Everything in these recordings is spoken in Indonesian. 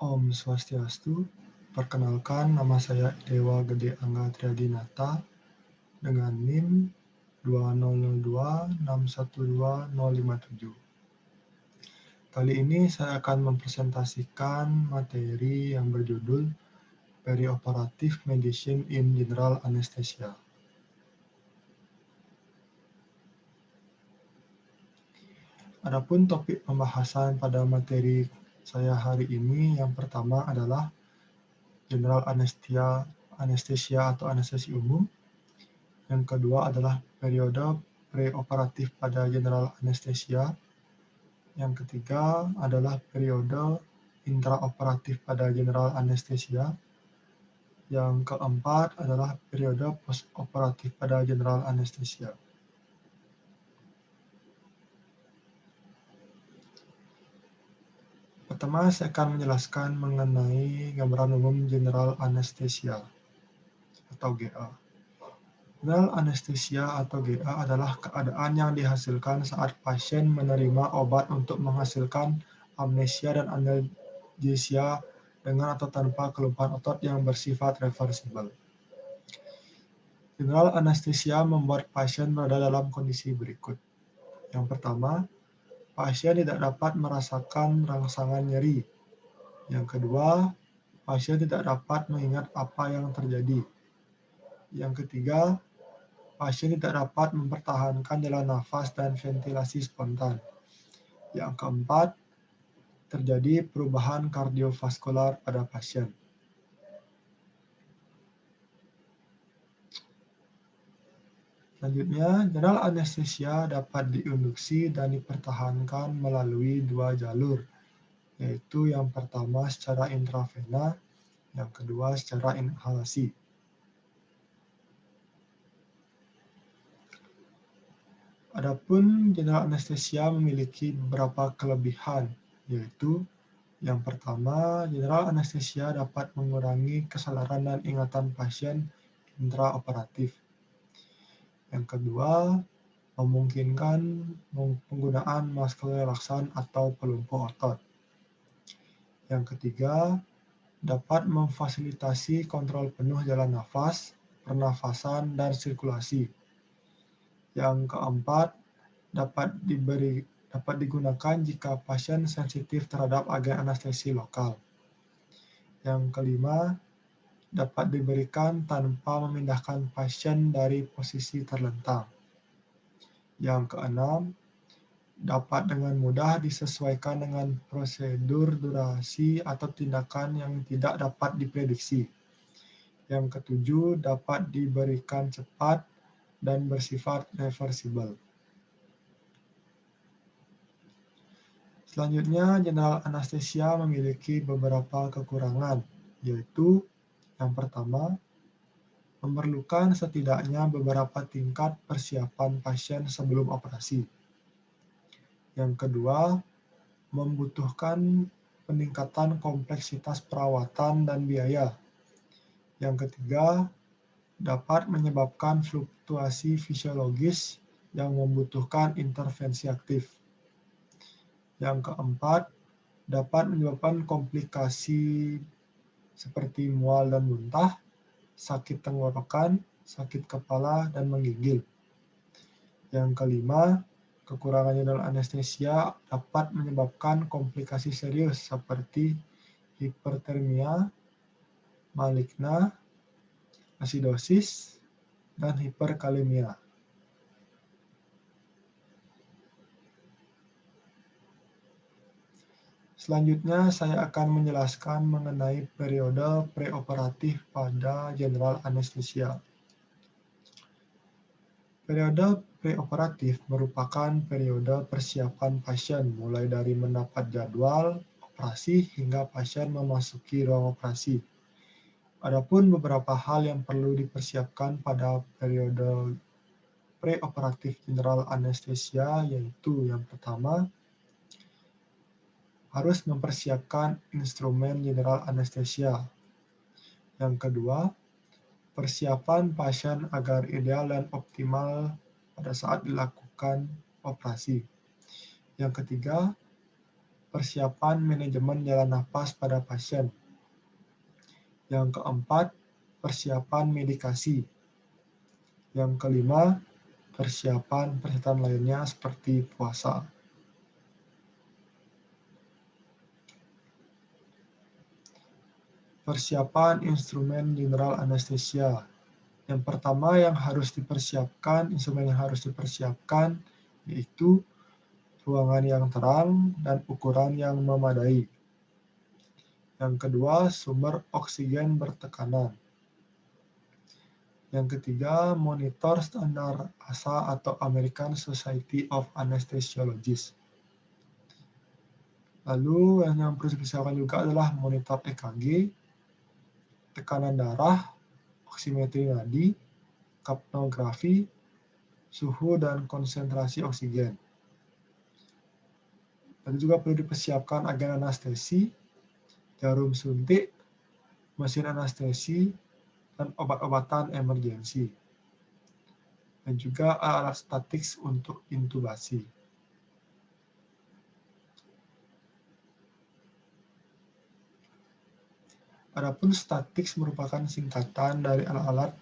Om Swastiastu, perkenalkan nama saya Dewa Gede Angga Triadinata dengan NIM 2002612057. Kali ini saya akan mempresentasikan materi yang berjudul Perioperative Medicine in General Anesthesia. Adapun topik pembahasan pada materi saya hari ini yang pertama adalah General Anesthesia atau anestesi umum. Yang kedua adalah periode preoperatif pada general anesthesia. Yang ketiga adalah periode intraoperatif pada general anesthesia. Yang keempat adalah periode postoperatif pada general anesthesia. Pertama, saya akan menjelaskan mengenai gambaran umum general anesthesia atau GA. General anesthesia atau GA adalah keadaan yang dihasilkan saat pasien menerima obat untuk menghasilkan amnesia dan analgesia dengan atau tanpa kelumpuhan otot yang bersifat reversibel. General anesthesia membuat pasien berada dalam kondisi berikut. Yang pertama, pasien tidak dapat merasakan rangsangan nyeri. Yang kedua, pasien tidak dapat mengingat apa yang terjadi. Yang ketiga, pasien tidak dapat mempertahankan jalan nafas dan ventilasi spontan. Yang keempat, terjadi perubahan kardiovaskular pada pasien. Selanjutnya, general anesthesia dapat diinduksi dan dipertahankan melalui dua jalur, yaitu yang pertama secara intravena, yang kedua secara inhalasi. Adapun general anesthesia memiliki beberapa kelebihan, yaitu yang pertama, general anesthesia dapat mengurangi kesadaran dan ingatan pasien intraoperatif. Yang kedua, memungkinkan penggunaan masker relaksan atau pelumpuh otot. Yang ketiga, dapat memfasilitasi kontrol penuh jalan nafas, pernafasan, dan sirkulasi. Yang keempat, dapat digunakan jika pasien sensitif terhadap agen anestesi lokal. Yang kelima, dapat diberikan tanpa memindahkan pasien dari posisi terlentang. Yang keenam, dapat dengan mudah disesuaikan dengan prosedur, durasi, atau tindakan yang tidak dapat diprediksi. Yang ketujuh, dapat diberikan cepat dan bersifat reversibel. Selanjutnya, general anesthesia memiliki beberapa kekurangan, yaitu yang pertama, memerlukan setidaknya beberapa tingkat persiapan pasien sebelum operasi. Yang kedua, membutuhkan peningkatan kompleksitas perawatan dan biaya. Yang ketiga, dapat menyebabkan fluktuasi fisiologis yang membutuhkan intervensi aktif. Yang keempat, dapat menyebabkan komplikasi seperti mual dan muntah, sakit tenggorokan, sakit kepala, dan menggigil. Yang kelima, kekurangan general anestesia dapat menyebabkan komplikasi serius seperti hipertermia, maligna, asidosis, dan hiperkalemia. Selanjutnya, saya akan menjelaskan mengenai periode preoperatif pada general anesthesia. Periode preoperatif merupakan periode persiapan pasien mulai dari mendapat jadwal operasi hingga pasien memasuki ruang operasi. Adapun beberapa hal yang perlu dipersiapkan pada periode preoperatif general anesthesia yaitu yang pertama, harus mempersiapkan instrumen general anesthesia. Yang kedua, persiapan pasien agar ideal dan optimal pada saat dilakukan operasi. Yang ketiga, persiapan manajemen jalan napas pada pasien. Yang keempat, persiapan medikasi. Yang kelima, persiapan persyaratan lainnya seperti puasa. Persiapan instrumen general anestesia. Yang pertama instrumen yang harus dipersiapkan yaitu ruangan yang terang dan ukuran yang memadai. Yang kedua, sumber oksigen bertekanan. Yang ketiga, monitor standar ASA atau American Society of Anesthesiologists. Lalu yang perlu dipersiapkan juga adalah monitor EKG, tekanan darah, oksimetri nadi, kapnografi, suhu dan konsentrasi oksigen. Lalu juga perlu dipersiapkan agen anestesi, jarum suntik, mesin anestesi, dan obat-obatan emergensi. Dan juga alat statik untuk intubasi. Adapun statik merupakan singkatan dari alat-alat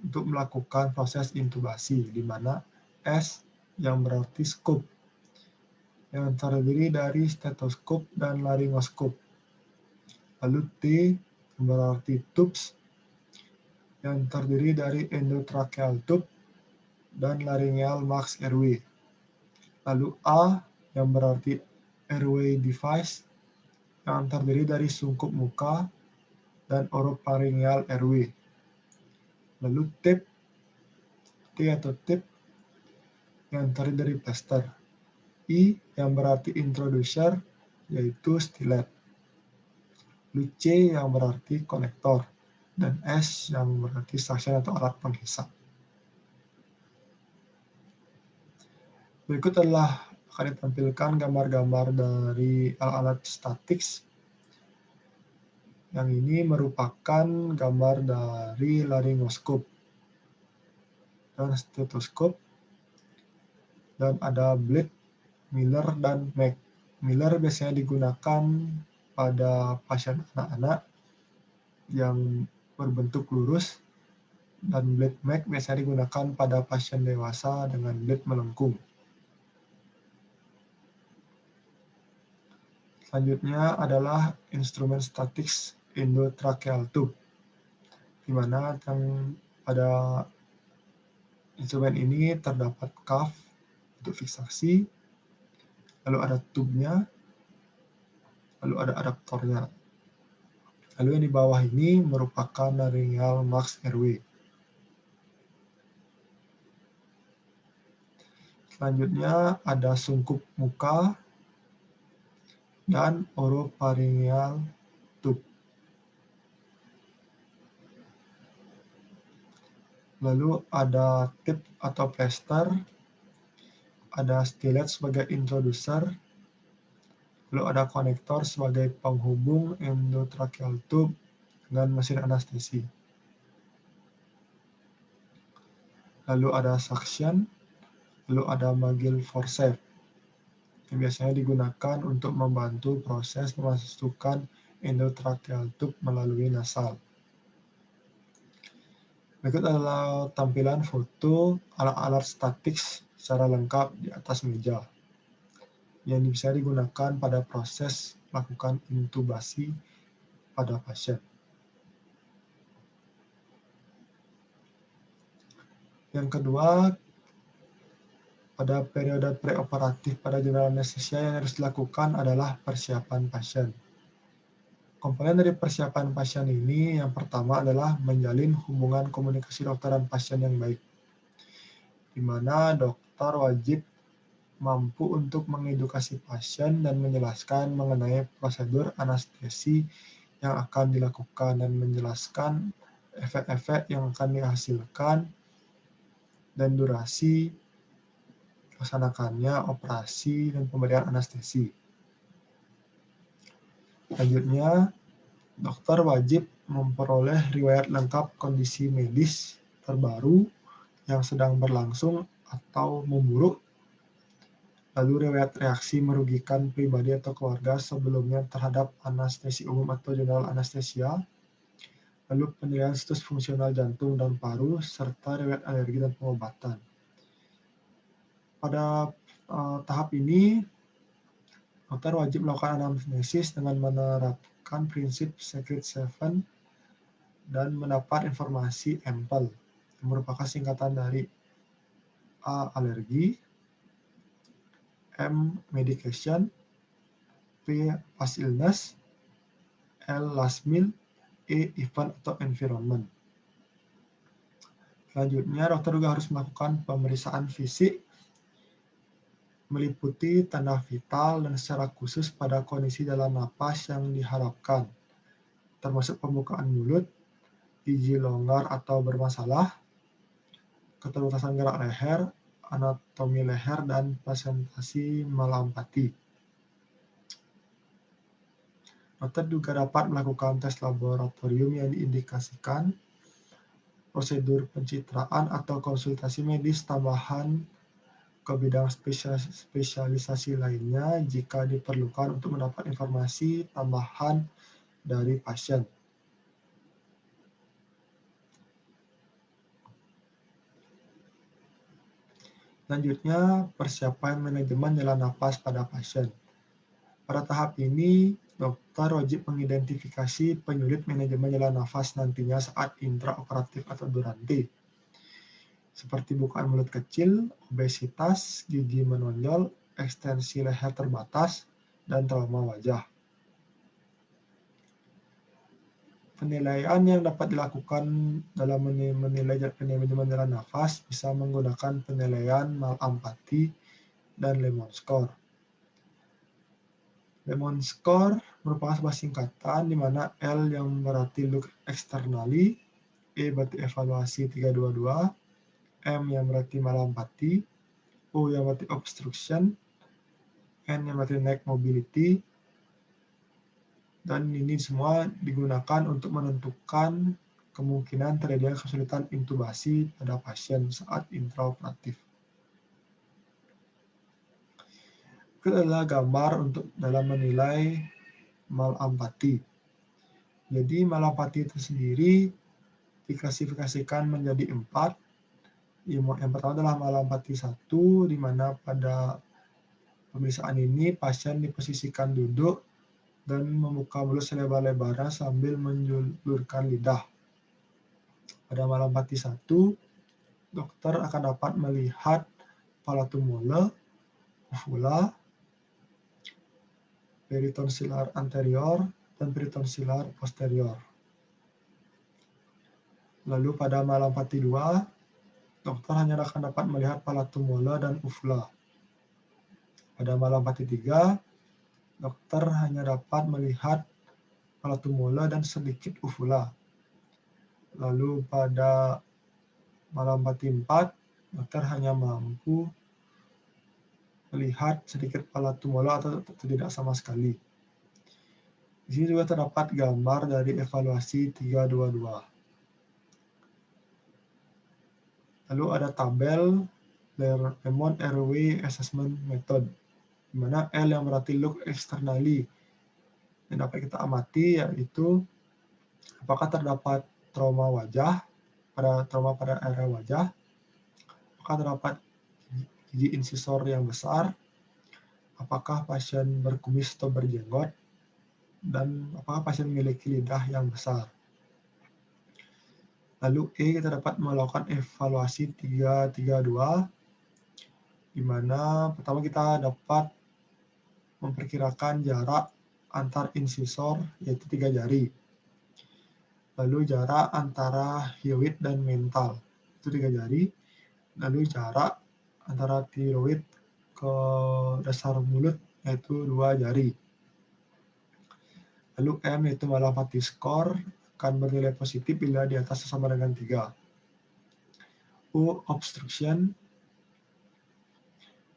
untuk melakukan proses intubasi, di mana S yang berarti scope, yang terdiri dari stetoskop dan laryngoskop. Lalu T yang berarti tubes, yang terdiri dari endotracheal tube dan laryngeal mask airway. Lalu A yang berarti airway device, yang terdiri dari sungkup muka dan oropharyngeal airway. Lalu tip, T atau tip, yang terdiri dari plaster. I yang berarti introducer, yaitu stilet. Lalu C yang berarti konektor. Dan S yang berarti suction atau alat penghisap. Berikut adalah akan ditampilkan gambar-gambar dari alat-alat statik. Yang ini merupakan gambar dari laryngoskop dan stetoskop, dan ada blade, Miller, dan Mac. Miller biasanya digunakan pada pasien anak-anak yang berbentuk lurus, dan blade Mac biasanya digunakan pada pasien dewasa dengan blade melengkung. Selanjutnya adalah instrumen statik endotracheal tube, di mana pada instrumen ini terdapat cuff untuk fiksasi, lalu ada tubnya, lalu ada adaptornya. Lalu yang di bawah ini merupakan laryngeal mask airway. Selanjutnya ada sungkup muka dan oropharyngeal tube. Lalu ada tip atau plaster, ada stilet sebagai introducer, lalu ada konektor sebagai penghubung endotracheal tube dengan mesin anestesi. Lalu ada suction, lalu ada Magill forceps, yang biasanya digunakan untuk membantu proses memasukkan endotracheal tube melalui nasal. Berikut adalah tampilan foto alat-alat statik secara lengkap di atas meja, yang bisa digunakan pada proses melakukan intubasi pada pasien. Yang kedua, pada periode preoperatif pada general anesthesia yang harus dilakukan adalah persiapan pasien. Komponen dari persiapan pasien ini yang pertama adalah menjalin hubungan komunikasi dokter dan pasien yang baik, di mana dokter wajib mampu untuk mengedukasi pasien dan menjelaskan mengenai prosedur anestesi yang akan dilakukan dan menjelaskan efek-efek yang akan dihasilkan dan durasi dilaksanakannya operasi dan pemberian anestesi. Selanjutnya, dokter wajib memperoleh riwayat lengkap kondisi medis terbaru yang sedang berlangsung atau memburuk, Lalu riwayat reaksi merugikan pribadi atau keluarga sebelumnya terhadap anestesi umum atau general anestesia, lalu penilaian status fungsional jantung dan paru, serta riwayat alergi dan pengobatan. Pada tahap ini, dokter wajib melakukan anamnesis dengan menerapkan prinsip Secret Seven dan mendapat informasi EMPL, yang merupakan singkatan dari A. Alergi, M. Medication, P. Past illness, L. Last meal, E. Event atau environment. Selanjutnya, dokter juga harus melakukan pemeriksaan fisik meliputi tanda vital dan secara khusus pada kondisi dalam napas yang diharapkan, termasuk pembukaan mulut, gigi longgar atau bermasalah, keterbatasan gerak leher, anatomi leher, dan presentasi malampati. Dokter juga dapat melakukan tes laboratorium yang diindikasikan, prosedur pencitraan atau konsultasi medis tambahan ke bidang spesialisasi lainnya jika diperlukan untuk mendapat informasi tambahan dari pasien. Selanjutnya, persiapan manajemen jalan napas pada pasien. Pada tahap ini, dokter wajib mengidentifikasi penyulit manajemen jalan nafas nantinya saat intraoperatif atau durante, seperti bukaan mulut kecil, obesitas, gigi menonjol, ekstensi leher terbatas, dan trauma wajah. Penilaian yang dapat dilakukan dalam menilai manajemen jalan nafas bisa menggunakan penilaian malampati dan Lemon Score. Lemon Score merupakan sebuah singkatan di mana L yang berarti look externally, E berarti evaluasi 322, M yang berarti malampati, O yang berarti obstruction, N yang berarti neck mobility, dan ini semua digunakan untuk menentukan kemungkinan terjadinya kesulitan intubasi pada pasien saat intraoperatif. Itu adalah gambar untuk dalam menilai malampati. Jadi malampati itu sendiri diklasifikasikan menjadi 4. Yang pertama adalah malampati 1, di mana pada pemeriksaan ini pasien diposisikan duduk dan membuka mulut selebar-lebarnya sambil menjulurkan lidah. Pada malampati 1, dokter akan dapat melihat palatum mole, uvula, peritonsillar anterior, dan peritonsillar posterior. Lalu pada malampati 2, dokter hanya akan dapat melihat palatum mole dan uvula. Pada malampati 3, dokter hanya dapat melihat palatum mole dan sedikit uvula. Lalu pada malampati 4, dokter hanya mampu melihat sedikit palatum mole atau tidak sama sekali. Di sini juga terdapat gambar dari evaluasi 322. Lalu ada tabel Lemon Airway Assessment Method, di mana L yang berarti look externally yang dapat kita amati yaitu apakah terdapat trauma wajah, trauma pada area wajah, apakah terdapat gigi insisor yang besar, apakah pasien berkumis atau berjenggot, dan apakah pasien memiliki lidah yang besar. Lalu E, kita dapat melakukan evaluasi 332, di mana pertama kita dapat memperkirakan jarak antar insisor, yaitu 3 jari. Lalu jarak antara hyoid dan mental, itu 3 jari. Lalu jarak antara tiroid ke dasar mulut, yaitu 2 jari. Lalu M, yaitu malampati score, akan bernilai positif bila di atas atau sama dengan 3. U, obstruction,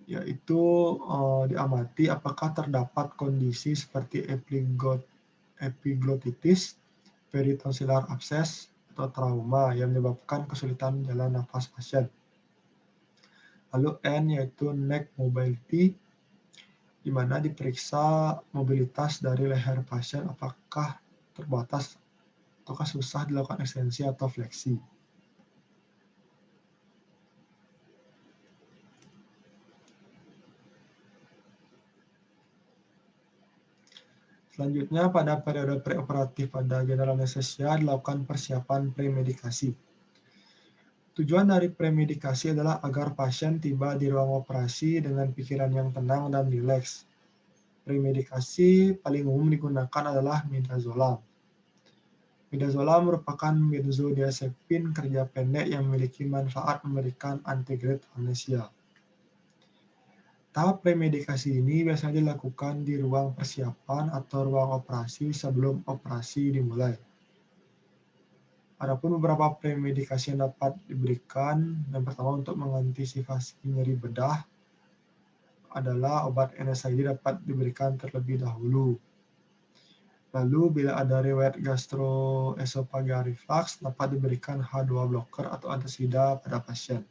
yaitu diamati apakah terdapat kondisi seperti epiglotitis, peritonsillar abscess, atau trauma yang menyebabkan kesulitan jalan nafas pasien. Lalu N, yaitu neck mobility, di mana diperiksa mobilitas dari leher pasien apakah terbatas ataukah susah dilakukan ekstensi atau fleksi. Selanjutnya, pada periode preoperatif pada general anesthesia dilakukan persiapan premedikasi. Tujuan dari premedikasi adalah agar pasien tiba di ruang operasi dengan pikiran yang tenang dan rileks. Premedikasi paling umum digunakan adalah midazolam. Midazolam merupakan benzodiazepin kerja pendek yang memiliki manfaat memberikan anti-grade amnesia. Tahap premedikasi ini biasanya dilakukan di ruang persiapan atau ruang operasi sebelum operasi dimulai. Adapun beberapa premedikasi yang dapat diberikan, yang pertama untuk mengantisipasi nyeri bedah adalah obat NSAID dapat diberikan terlebih dahulu. Lalu bila ada riwayat gastroesophageal reflux, dapat diberikan H2 blocker atau antasida pada pasien.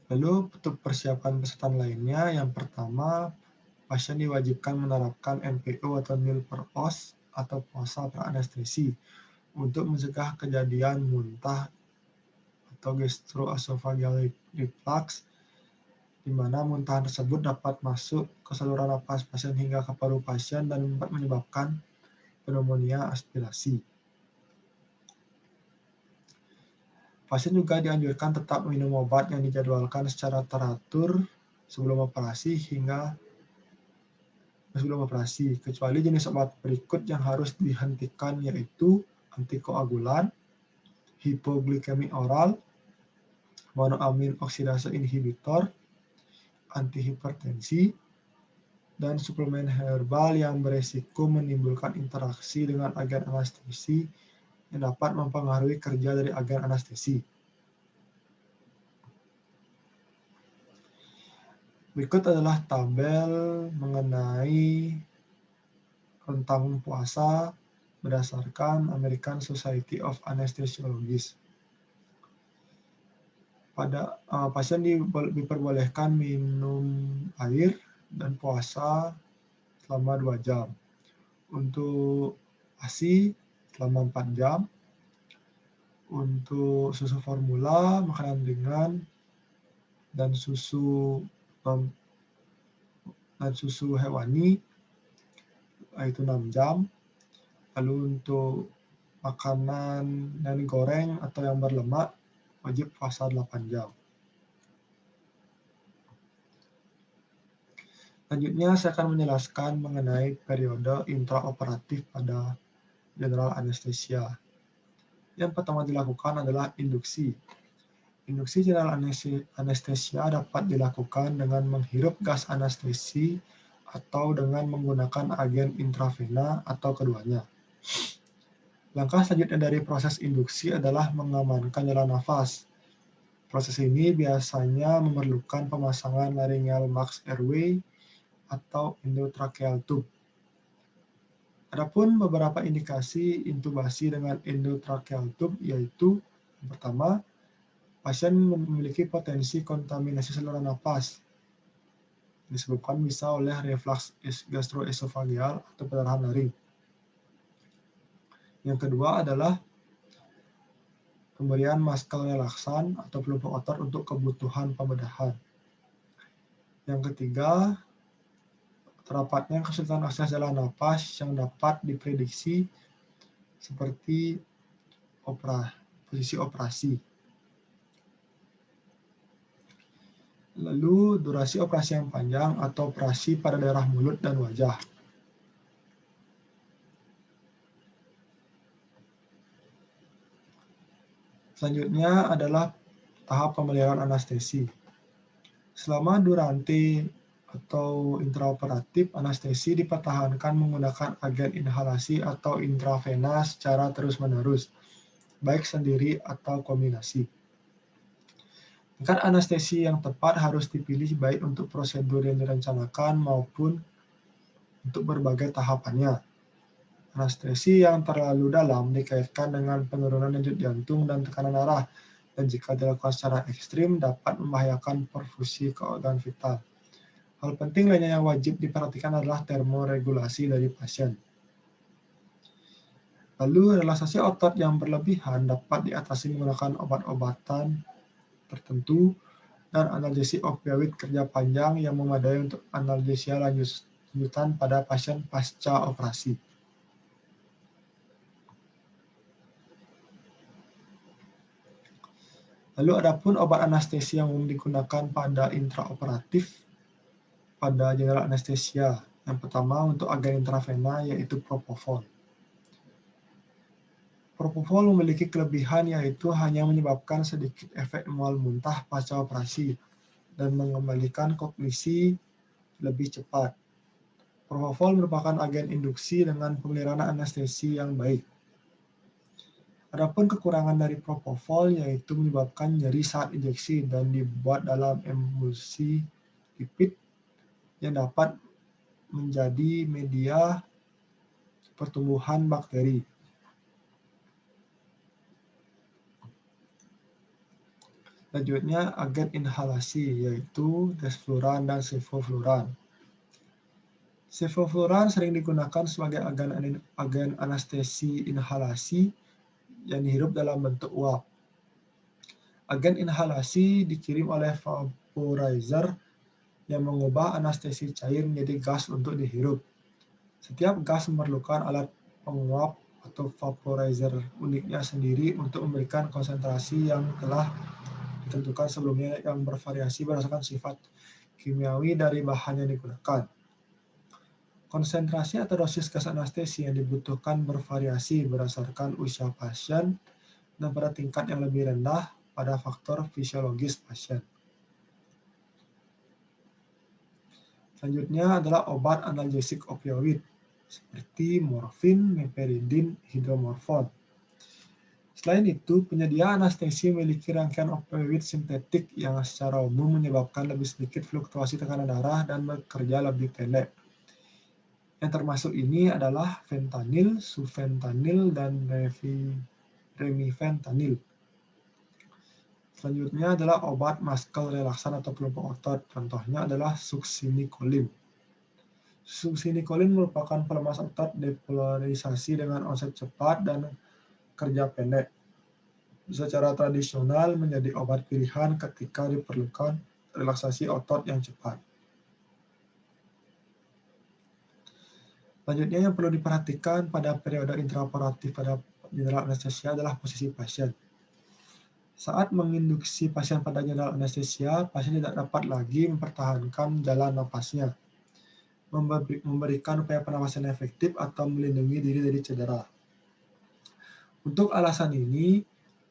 Lalu untuk persiapan peserta lainnya, yang pertama, pasien diwajibkan menerapkan NPO atau nil per os atau puasa pra-anestesi untuk mencegah kejadian muntah atau gastroesophageal reflux, di mana muntahan tersebut dapat masuk ke saluran napas pasien hingga ke paru pasien dan menyebabkan pneumonia aspirasi. Pasien juga dianjurkan tetap minum obat yang dijadwalkan secara teratur sebelum operasi, kecuali jenis obat berikut yang harus dihentikan, yaitu antikoagulan, hipoglikemi oral, monoamin oksidase inhibitor, antihipertensi, dan suplemen herbal yang beresiko menimbulkan interaksi dengan agen anestesi yang dapat mempengaruhi kerja dari agen anestesi. Berikut adalah tabel mengenai rentang puasa berdasarkan American Society of Anesthesiologists. Pasien diperbolehkan minum air dan puasa selama 2 jam. Untuk ASI selama 4 jam. Untuk susu formula, makanan ringan, dan susu hewani yaitu 6 jam. Lalu untuk makanan yang digoreng atau yang berlemak wajib puasa 8 jam. Selanjutnya saya akan menjelaskan mengenai periode intraoperatif pada general anesthesia. Yang pertama dilakukan adalah induksi. Induksi general anesthesia dapat dilakukan dengan menghirup gas anestesi atau dengan menggunakan agen intravena atau keduanya. Langkah selanjutnya dari proses induksi adalah mengamankan jalan nafas. Proses ini biasanya memerlukan pemasangan laryngeal mask airway atau endotracheal tube. Adapun beberapa indikasi intubasi dengan endotracheal tube yaitu yang pertama, pasien memiliki potensi kontaminasi saluran napas disebabkan bisa oleh reflux gastroesophageal atau perdarahan laring. Yang kedua adalah pemberian masker relaksan atau pelumpuh otot untuk kebutuhan pembedahan. Yang ketiga, terapatnya kesulitan akses jalan napas yang dapat diprediksi seperti posisi operasi. Lalu durasi operasi yang panjang atau operasi pada daerah mulut dan wajah. Selanjutnya adalah tahap pemeliharaan anestesi. Selama durante atau intraoperatif, anestesi dipertahankan menggunakan agen inhalasi atau intravena secara terus-menerus, baik sendiri atau kombinasi. Tingkat anestesi yang tepat harus dipilih baik untuk prosedur yang direncanakan maupun untuk berbagai tahapannya. Anestesi yang terlalu dalam dikaitkan dengan penurunan denyut jantung dan tekanan darah, dan jika dilakukan secara ekstrim dapat membahayakan perfusi ke organ vital. Hal penting lainnya yang wajib diperhatikan adalah termoregulasi dari pasien. Lalu relaksasi otot yang berlebihan dapat diatasi menggunakan obat-obatan tertentu dan analgesik opioid kerja panjang yang memadai untuk analgesia lanjutan pada pasien pasca operasi. Lalu adapun obat anestesi yang umum digunakan pada intraoperatif pada general anestesia. Yang pertama untuk agen intravena yaitu propofol. Propofol memiliki kelebihan yaitu hanya menyebabkan sedikit efek mual muntah pasca operasi dan mengembalikan kognisi lebih cepat. Propofol merupakan agen induksi dengan pengeliran anestesi yang baik. Adapun kekurangan dari propofol yaitu menyebabkan nyeri saat injeksi dan dibuat dalam emulsi lipid yang dapat menjadi media pertumbuhan bakteri. Selanjutnya agen inhalasi yaitu desfluran dan sevofluran. Sevofluran sering digunakan sebagai agen anestesi inhalasi yang dihirup dalam bentuk uap. Agen inhalasi dikirim oleh vaporizer yang mengubah anestesi cair menjadi gas untuk dihirup. Setiap gas memerlukan alat penguap atau vaporizer uniknya sendiri untuk memberikan konsentrasi yang telah ditentukan sebelumnya yang bervariasi berdasarkan sifat kimiawi dari bahan yang digunakan. Konsentrasi atau dosis gas anestesi yang dibutuhkan bervariasi berdasarkan usia pasien dan pada tingkat yang lebih rendah pada faktor fisiologis pasien. Selanjutnya adalah obat analgesik opioid seperti morfin, meperidin, hidromorfon. Selain itu, penyedia anestesi memiliki rangkaian opioid sintetik yang secara umum menyebabkan lebih sedikit fluktuasi tekanan darah dan bekerja lebih pendek. Yang termasuk ini adalah fentanyl, sufentanil, dan remifentanil. Selanjutnya adalah obat muscle relaksan atau pelumpuh otot. Contohnya adalah succinicolin. Succinicolin merupakan pelemas otot depolarisasi dengan onset cepat dan kerja pendek. Secara tradisional menjadi obat pilihan ketika diperlukan relaksasi otot yang cepat. Selanjutnya yang perlu diperhatikan pada periode intraoperatif pada general anestesia adalah posisi pasien. Saat menginduksi pasien pada general anestesia, pasien tidak dapat lagi mempertahankan jalan napasnya, memberikan upaya pernapasan efektif atau melindungi diri dari cedera. Untuk alasan ini,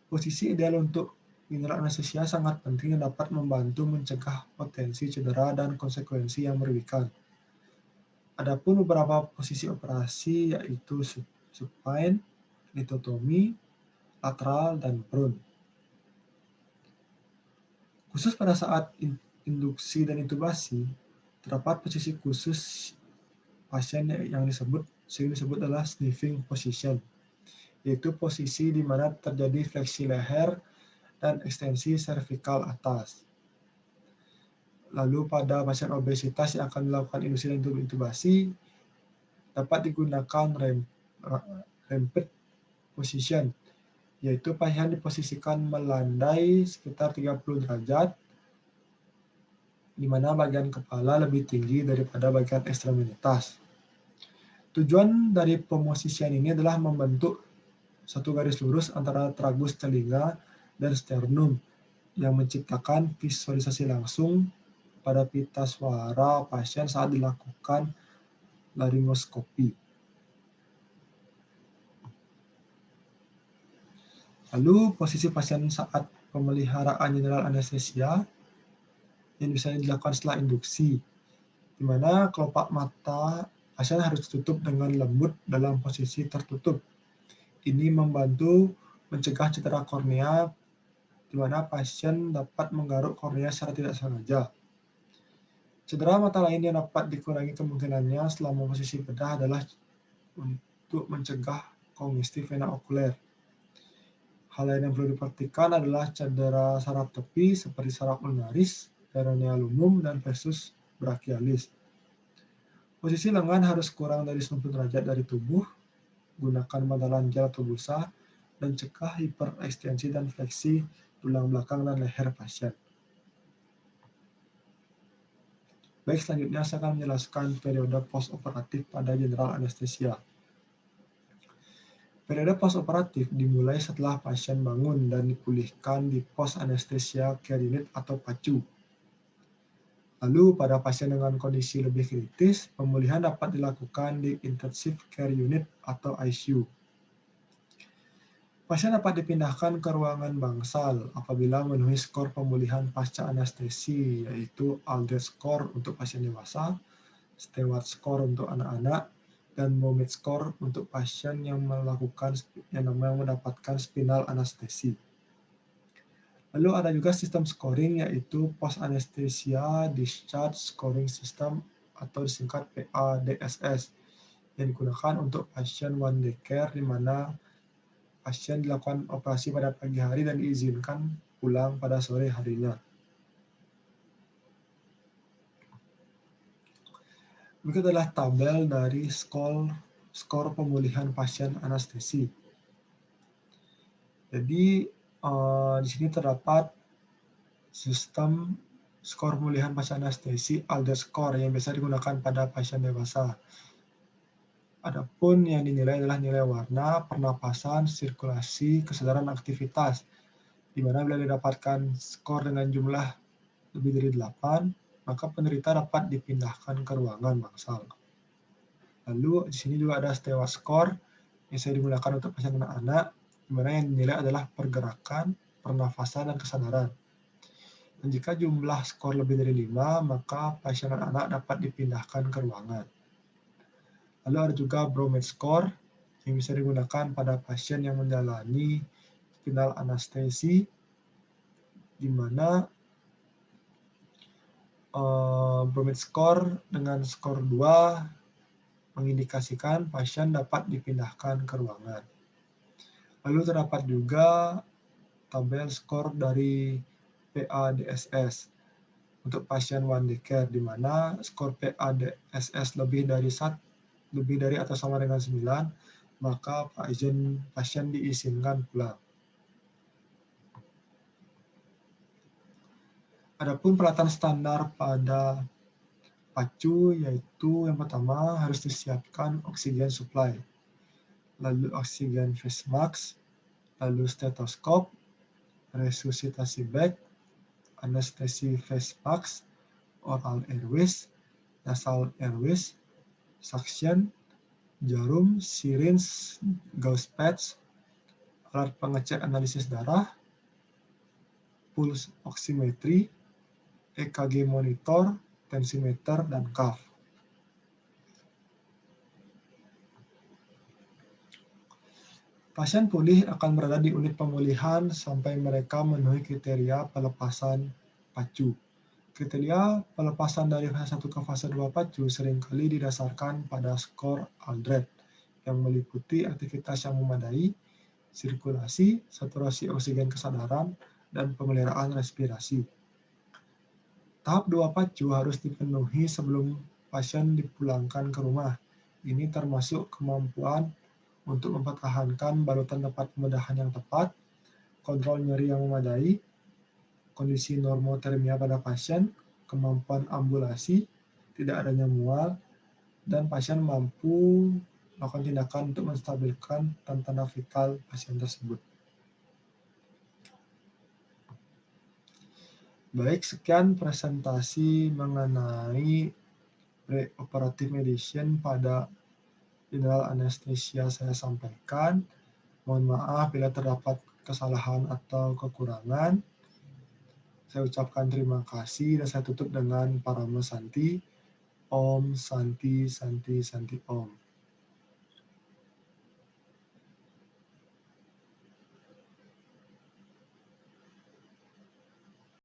posisi ideal untuk general anestesia sangat penting dan dapat membantu mencegah potensi cedera dan konsekuensi yang merugikan. Adapun beberapa posisi operasi yaitu supine, litotomi, lateral, dan prone. Khusus pada saat induksi dan intubasi, terdapat posisi khusus pasien yang sering disebut adalah sniffing position, yaitu posisi di mana terjadi fleksi leher dan ekstensi servikal atas. Lalu pada pasien obesitas yang akan dilakukan induksi dan intubasi, dapat digunakan ramped position, yaitu pasien diposisikan melandai sekitar 30 derajat, di mana bagian kepala lebih tinggi daripada bagian ekstremitas. Tujuan dari pemosisian ini adalah membentuk satu garis lurus antara tragus telinga dan sternum yang menciptakan visualisasi langsung pada pita suara pasien saat dilakukan laryngoskopi. Lalu posisi pasien saat pemeliharaan general anestesia yang bisa dilakukan setelah induksi, di mana kelopak mata pasien harus ditutup dengan lembut dalam posisi tertutup. Ini membantu mencegah cedera kornea, di mana pasien dapat menggaruk kornea secara tidak sengaja. Cedera mata lain yang dapat dikurangi kemungkinannya selama posisi bedah adalah untuk mencegah kongestif vena okuler. Hal lain yang perlu diperhatikan adalah cedera saraf tepi seperti saraf ulnaris, peroneal umum, dan versus brachialis. Posisi lengan harus kurang dari 90 derajat dari tubuh, gunakan bantalan gel atau busa, dan cegah hiperekstensi dan fleksi tulang belakang dan leher pasien. Baik, selanjutnya saya akan menjelaskan periode postoperatif pada general anestesia. Periode postoperatif dimulai setelah pasien bangun dan dipulihkan di post anesthesia care unit atau PACU. Lalu pada pasien dengan kondisi lebih kritis, pemulihan dapat dilakukan di intensive care unit atau ICU. Pasien dapat dipindahkan ke ruangan bangsal apabila memenuhi skor pemulihan pasca anestesi, yaitu Aldrich score untuk pasien dewasa, Stewart score untuk anak-anak, dan Bowman score untuk pasien yang mendapatkan spinal anestesi. Lalu ada juga sistem scoring, yaitu Post Anesthesia Discharge Scoring System atau disingkat PADSS, yang digunakan untuk pasien one day care di mana pasien dilakukan operasi pada pagi hari dan diizinkan pulang pada sore harinya. Berikut adalah tabel dari skor pemulihan pasien anestesi. Jadi di sini terdapat sistem skor pemulihan pasien anestesi Aldrich score yang biasa digunakan pada pasien dewasa. Adapun yang dinilai adalah nilai warna, pernapasan, sirkulasi, kesadaran, aktivitas. Di mana bila didapatkan skor dengan jumlah lebih dari 8, maka penderita dapat dipindahkan ke ruangan bangsal. Lalu di sini juga ada Stewart score yang saya digunakan untuk pasien anak-anak, di mana yang dinilai adalah pergerakan, pernafasan, dan kesadaran. Dan jika jumlah skor lebih dari 5, maka pasien anak-anak dapat dipindahkan ke ruangan. Lalu ada juga Bowman score yang bisa digunakan pada pasien yang menjalani spinal anestesi, di mana Bowman score dengan skor 2 mengindikasikan pasien dapat dipindahkan ke ruangan. Lalu terdapat juga tabel skor dari PADSS untuk pasien one day care, di mana skor PADSS lebih dari atau sama dengan 9, maka pasien diizinkan pulang. Adapun peralatan standar pada PACU yaitu yang pertama harus disiapkan oksigen supply, lalu oksigen face mask, lalu stetoskop, resusitasi bag, anestesi face mask, oral airways, nasal airways, suction, jarum, syringe, gauze pads, alat pengecek analisis darah, pulse oximetry, EKG monitor, tensimeter, dan cuff. Pasien pulih akan berada di unit pemulihan sampai mereka memenuhi kriteria pelepasan PACU. Kriteria pelepasan dari fase 1 ke fase 2 PACU seringkali didasarkan pada skor Aldrich yang meliputi aktivitas yang memadai, sirkulasi, saturasi oksigen kesadaran, dan pemeliharaan respirasi. Tahap 2 PACU harus dipenuhi sebelum pasien dipulangkan ke rumah. Ini termasuk kemampuan untuk mempertahankan balutan tempat pembedahan yang tepat, kontrol nyeri yang memadai, kondisi normotermia pada pasien, kemampuan ambulasi, tidak adanya mual, dan pasien mampu melakukan tindakan untuk menstabilkan tanda-tanda vital pasien tersebut. Baik, sekian presentasi mengenai preoperative medicine pada general anesthesia saya sampaikan. Mohon maaf bila terdapat kesalahan atau kekurangan. Saya ucapkan terima kasih dan saya tutup dengan Parama Santi. Om Santi Santi Santi Om.